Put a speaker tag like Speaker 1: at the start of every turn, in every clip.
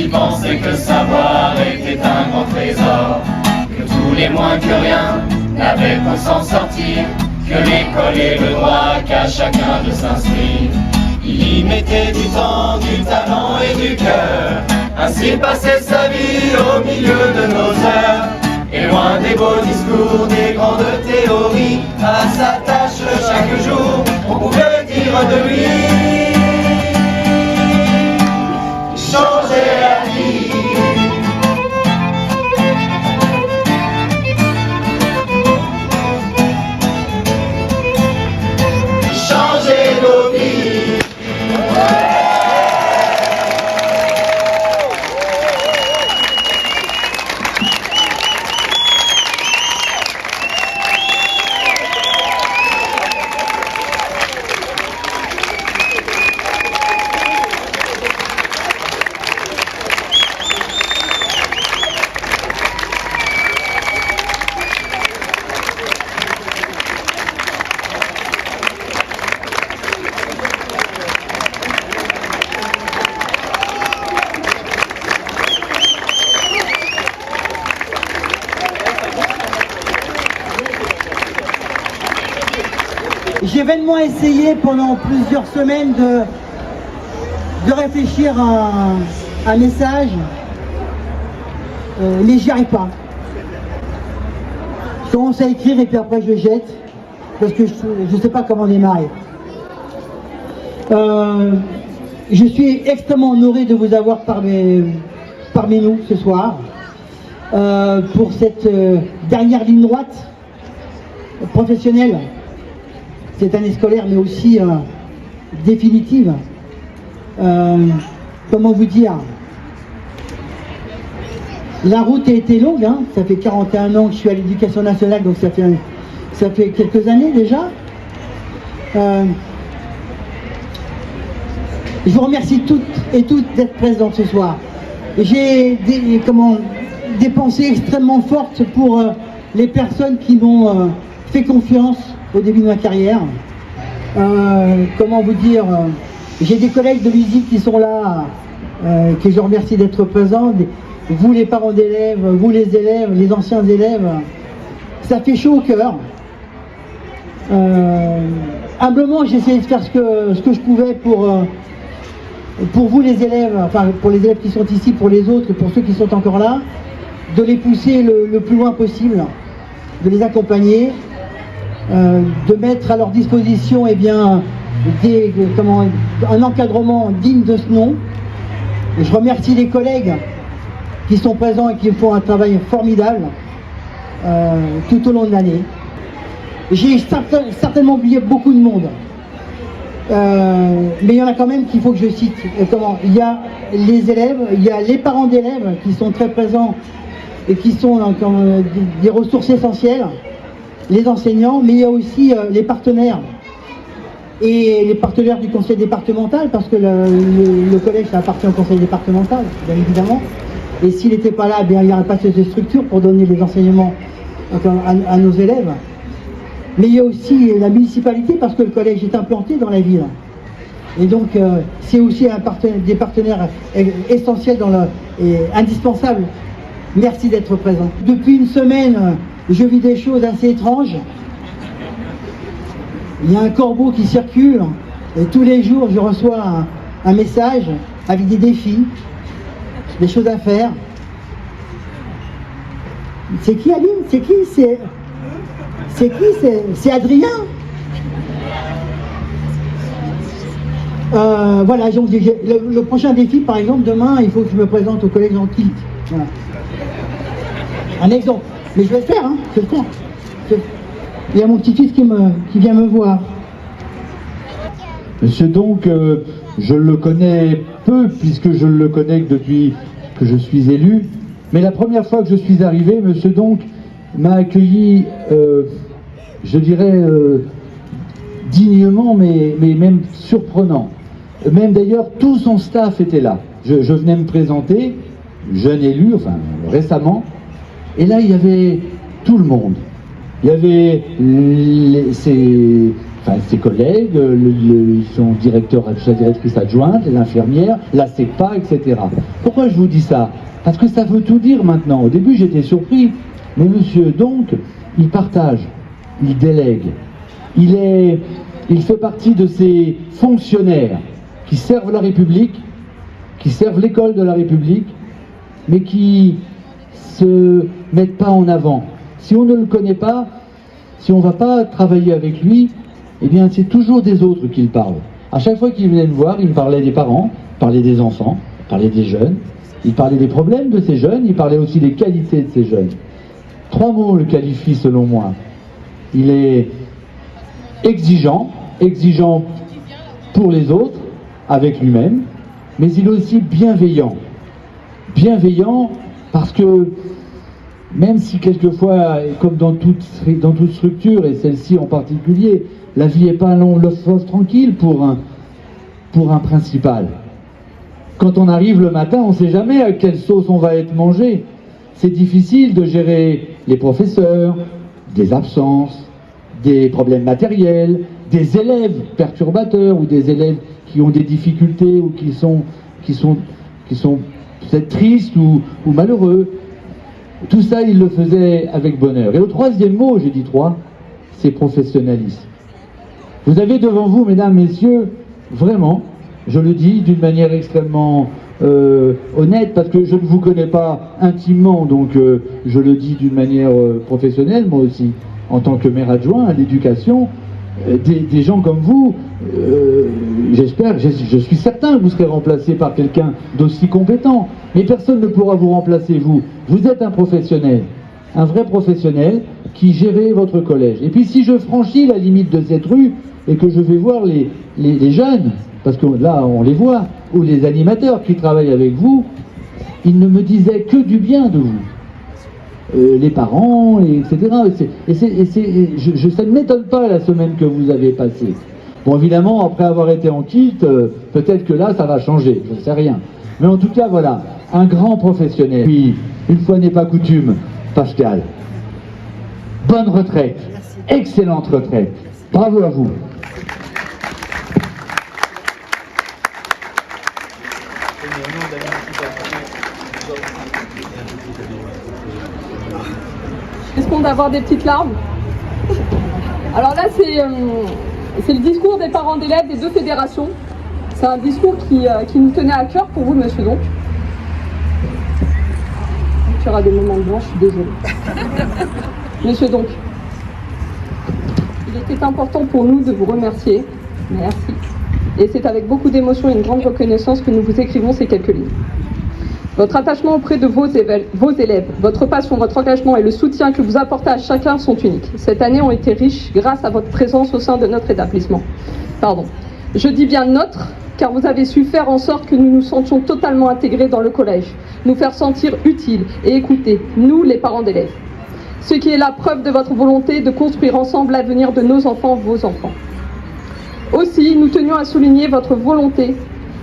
Speaker 1: qui pensait que savoir était un grand trésor, que tous les moins que rien n'avaient pour s'en sortir, que l'école et le droit qu'à chacun de s'inscrire. Il y mettait du temps, du talent et du cœur, ainsi passait sa vie au milieu de nos heures. Et loin des beaux discours, des grandes théories, à sa tâche chaque jour, on pouvait dire de lui changer la vie. Changer nos vies.
Speaker 2: J'ai vainement essayé pendant plusieurs semaines de réfléchir à un message, mais j'y arrive pas. Je commence à écrire et puis après je jette, parce que je ne sais pas comment démarrer. Je suis extrêmement honoré de vous avoir parmi nous ce soir, pour cette dernière ligne droite professionnelle. Cette année scolaire, mais aussi définitive. Comment vous dire? La route a été longue, hein. Ça fait 41 ans que je suis à l'éducation nationale, donc ça fait quelques années déjà. Je vous remercie toutes et toutes d'être présentes ce soir. J'ai des pensées extrêmement fortes pour les personnes qui m'ont fait confiance au début de ma carrière. Comment vous dire, j'ai des collègues de musique qui sont là, que je remercie d'être présents. Vous les parents d'élèves, vous les élèves, les anciens élèves, ça fait chaud au cœur. Humblement, j'ai essayé de faire ce que je pouvais pour vous les élèves, enfin pour les élèves qui sont ici, pour les autres, pour ceux qui sont encore là, de les pousser le plus loin possible, de les accompagner. De mettre à leur disposition un encadrement digne de ce nom. Et je remercie les collègues qui sont présents et qui font un travail formidable tout au long de l'année. J'ai certainement oublié beaucoup de monde, mais il y en a quand même qu'il faut que je cite. Il y a les élèves, il y a les parents d'élèves qui sont très présents et qui sont des ressources essentielles. Les enseignants, mais il y a aussi les partenaires et les partenaires du conseil départemental, parce que le collège ça appartient au conseil départemental, bien évidemment, et s'il n'était pas là, il n'y aurait pas cette structure pour donner les enseignements à nos élèves. Mais il y a aussi la municipalité, parce que le collège est implanté dans la ville, et donc c'est aussi des partenaires essentiels et indispensables. Merci d'être présent. Depuis une semaine, je vis des choses assez étranges. Il y a un corbeau qui circule et tous les jours je reçois un message avec des défis, des choses à faire. C'est qui Aline? C'est qui? C'est Adrien? Voilà, donc, le prochain défi par exemple, demain il faut que je me présente au collège en kilt. Voilà. Un exemple. Mais je vais le faire, hein, je vais le faire. Il y a mon petit-fils qui vient me voir.
Speaker 3: Monsieur donc, je le connais peu, puisque je le connais depuis que je suis élu. Mais la première fois que je suis arrivé, monsieur donc m'a accueilli, je dirais, dignement, mais même surprenant. Même d'ailleurs, tout son staff était là. Je venais me présenter, jeune élu, enfin récemment. Et là, il y avait tout le monde. Il y avait ses collègues, son directeur, sa directrice adjointe, l'infirmière, la CEPA, etc. Pourquoi je vous dis ça? Parce que ça veut tout dire maintenant. Au début, j'étais surpris. Mais monsieur, donc, il partage, il délègue. Il fait partie de ces fonctionnaires qui servent la République, qui servent l'école de la République, mais qui se mettent pas en avant. Si on ne le connaît pas, si on ne va pas travailler avec lui, eh bien c'est toujours des autres qu'il parle. À chaque fois qu'il venait me voir, il me parlait des parents, il parlait des enfants, il parlait des jeunes, il parlait des problèmes de ces jeunes, il parlait aussi des qualités de ces jeunes. 3 mots le qualifient selon moi. Il est exigeant pour les autres, avec lui-même, mais il est aussi bienveillant. Bienveillant parce que même si quelquefois, comme dans toute structure, et celle-ci en particulier, la vie n'est pas un long fleuve tranquille pour un principal. Quand on arrive le matin, on ne sait jamais à quelle sauce on va être mangé. C'est difficile de gérer les professeurs, des absences, des problèmes matériels, des élèves perturbateurs ou des élèves qui ont des difficultés ou qui sont peut-être tristes ou malheureux. Tout ça, il le faisait avec bonheur. Et le 3e mot, j'ai dit 3, c'est professionnalisme. Vous avez devant vous, mesdames, messieurs, vraiment, je le dis d'une manière extrêmement honnête, parce que je ne vous connais pas intimement, donc je le dis d'une manière professionnelle, moi aussi, en tant que maire adjoint à l'éducation, des gens comme vous, j'espère, je suis certain que vous serez remplacé par quelqu'un d'aussi compétent, mais personne ne pourra vous remplacer, vous. Vous êtes un professionnel, un vrai professionnel qui gérait votre collège. Et puis si je franchis la limite de cette rue et que je vais voir les jeunes, parce que là on les voit, ou les animateurs qui travaillent avec vous, ils ne me disaient que du bien de vous. Les parents, etc. Ça ne m'étonne pas la semaine que vous avez passée. Bon, évidemment, après avoir été en quitte, peut-être que là, ça va changer, je ne sais rien. Mais en tout cas, voilà, un grand professionnel. Puis, une fois n'est pas coutume, Pascal, bonne retraite, excellente retraite. Bravo à vous.
Speaker 4: Risquons d'avoir des petites larmes. Alors là, c'est le discours des parents d'élèves des 2 fédérations. C'est un discours qui nous tenait à cœur pour vous, monsieur donc. Il y aura des moments de blanc, je suis désolée. Monsieur donc, il était important pour nous de vous remercier. Merci. Et c'est avec beaucoup d'émotion et une grande reconnaissance que nous vous écrivons ces quelques lignes. Votre attachement auprès de vos élèves, votre passion, votre engagement et le soutien que vous apportez à chacun sont uniques. Cette année ont été riches grâce à votre présence au sein de notre établissement. Je dis bien notre, car vous avez su faire en sorte que nous nous sentions totalement intégrés dans le collège, nous faire sentir utiles et écoutés, nous les parents d'élèves. Ce qui est la preuve de votre volonté de construire ensemble l'avenir de nos enfants, vos enfants. Aussi, nous tenions à souligner votre volonté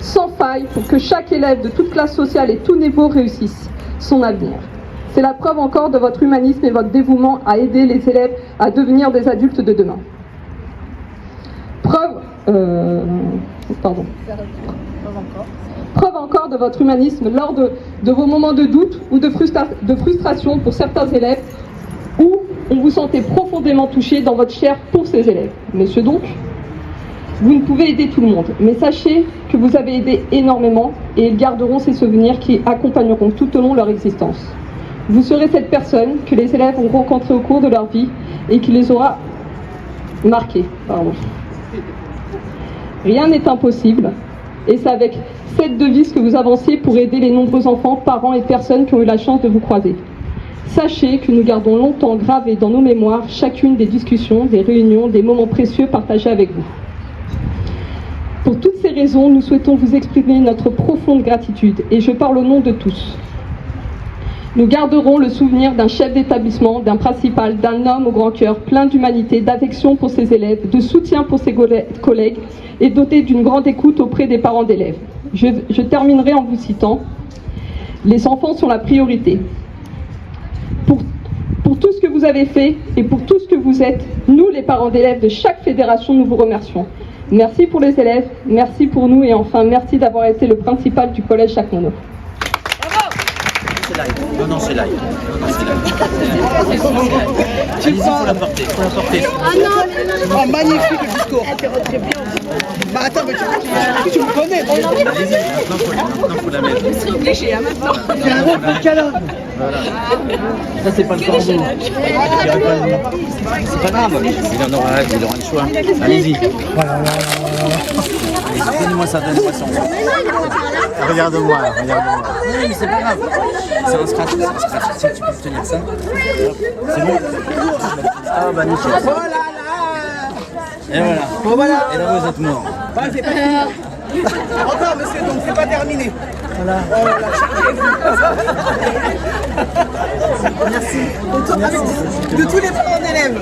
Speaker 4: sans faille pour que chaque élève de toute classe sociale et tout niveau réussisse son avenir. C'est la preuve encore de votre humanisme et votre dévouement à aider les élèves à devenir des adultes de demain. Preuve encore de votre humanisme lors de vos moments de doute ou de frustration pour certains élèves où on vous sentait profondément touché dans votre chair pour ces élèves. Monsieur donc, vous ne pouvez aider tout le monde, mais sachez que vous avez aidé énormément et ils garderont ces souvenirs qui accompagneront tout au long de leur existence. Vous serez cette personne que les élèves ont rencontrée au cours de leur vie et qui les aura marqués. Rien n'est impossible et c'est avec cette devise que vous avanciez pour aider les nombreux enfants, parents et personnes qui ont eu la chance de vous croiser. Sachez que nous gardons longtemps gravés dans nos mémoires chacune des discussions, des réunions, des moments précieux partagés avec vous. Pour toutes ces raisons, nous souhaitons vous exprimer notre profonde gratitude, et je parle au nom de tous. Nous garderons le souvenir d'un chef d'établissement, d'un principal, d'un homme au grand cœur, plein d'humanité, d'affection pour ses élèves, de soutien pour ses collègues, et doté d'une grande écoute auprès des parents d'élèves. Je terminerai en vous citant « Les enfants sont la priorité. Pour Pour tout ce que vous avez fait et pour tout ce que vous êtes, nous, les parents d'élèves de chaque fédération, nous vous remercions. Merci pour les élèves, merci pour nous et enfin merci d'avoir été le principal du collège Jacques Monod.
Speaker 5: C'est live. Non, c'est live. Allez-y, faut la porter.
Speaker 6: Ah non, oh, magnifique le discours. Bah attends, mais tu me connais.
Speaker 5: Allez-y, maintenant faut la mettre.
Speaker 6: Je suis obligé, hein, maintenant.
Speaker 2: C'est un réplique câlin.
Speaker 5: Voilà. Ça, c'est pas le corbeau. C'est pas grave. Il aura le choix. Allez-y. Allez, donnez-moi ça. Regarde-moi. Oui, mais c'est pas grave. C'est un scratch. Si tu peux tenir ça. C'est bon. Ah bah nickel.
Speaker 6: Oh là là.
Speaker 5: Et voilà.
Speaker 6: Bon voilà.
Speaker 5: Et là vous êtes mort.
Speaker 6: Bah, c'est pas fini. Encore monsieur, donc c'est pas terminé. Voilà. Oh là là. Merci. De tous les parents d'élèves.